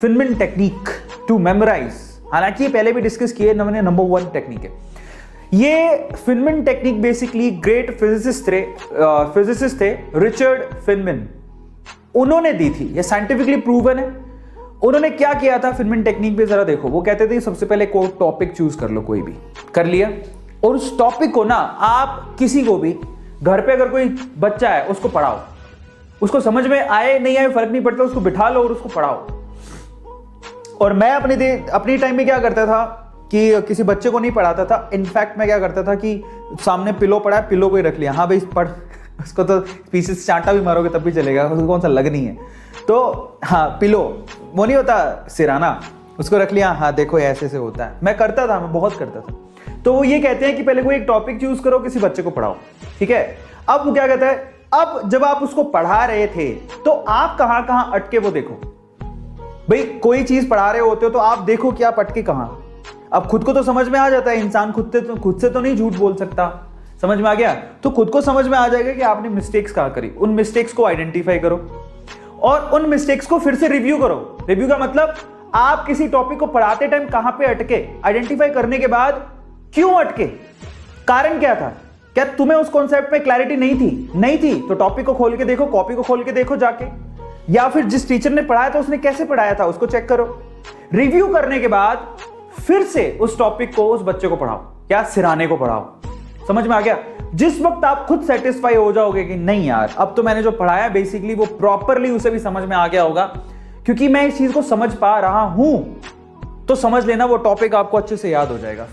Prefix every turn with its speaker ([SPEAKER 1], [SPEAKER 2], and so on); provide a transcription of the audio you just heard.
[SPEAKER 1] Feynman technique to memorise, हालांकि ये पहले भी डिस्कस किए, मैंने नंबर 1 टेक्निक है ये। Feynman technique basically great physicist थे रिचर्ड फिनमैन, उन्होंने दी थी, ये साइंटिफिकली प्रूवन है। उन्होंने क्या किया था फिनमैन टेक्निक पे, जरा देखो। वो कहते थे सबसे पहले कोई टॉपिक चूज कर लो, कोई भी कर लिया, और उस टॉपिक को ना आप किसी को भी घर पे अगर कोई बच्चा है उसको पढ़ाओ, उसको समझ में आए नहीं आए फर्क नहीं पड़ता, उसको बिठा लो और उसको पढ़ाओ। और मैं अपनी टाइम में क्या करता था कि किसी बच्चे को नहीं पढ़ाता था, इनफैक्ट मैं क्या करता था कि सामने पिलो पड़ा है, पिलो को ही रख लिया, हाँ भाई पढ़, उसको तो पीछे से चांटा भी मारोगे तब भी चलेगा, उसको कौन सा लगनी है। तो हाँ पिलो, वो नहीं होता सिराना, उसको रख लिया, हाँ देखो ऐसे ऐसे होता है। मैं करता था, मैं बहुत करता था। तो वो ये कहते हैं कि पहले कोई एक टॉपिक चूज करो, किसी बच्चे को पढ़ाओ, ठीक है। अब वो क्या कहता है, अब जब आप उसको पढ़ा रहे थे तो आप कहां कहां अटके वो देखो। भाई कोई चीज पढ़ा रहे होते हो तो आप देखो कि आप अटके कहां। अब खुद को तो समझ में आ जाता है, इंसान खुद से तो नहीं झूठ बोल सकता, समझ में आ गया। तो खुद को समझ में आ जाएगा कि आपने मिस्टेक्स कहां करी, उन मिस्टेक्स को आइडेंटिफाई करो और उन मिस्टेक्स को फिर से रिव्यू करो। रिव्यू का मतलब आप किसी टॉपिक को पढ़ाते टाइम कहां पे अटके, आइडेंटिफाई करने के बाद क्यों अटके, कारण क्या था, क्या तुम्हें उस कॉन्सेप्ट पे क्लैरिटी नहीं थी तो टॉपिक को खोल के देखो, कॉपी को खोल के देखो जाके, या फिर जिस टीचर ने पढ़ाया था उसने कैसे पढ़ाया था उसको चेक करो। रिव्यू करने के बाद फिर से उस टॉपिक को उस बच्चे को पढ़ाओ या सिराने को पढ़ाओ। समझ में आ गया। जिस वक्त आप खुद सेटिस्फाई हो जाओगे कि नहीं यार अब तो मैंने जो पढ़ाया बेसिकली वो प्रॉपरली उसे भी समझ में आ गया होगा, क्योंकि मैं इस चीज को समझ पा रहा हूं, तो समझ लेना वो टॉपिक आपको अच्छे से याद हो जाएगा।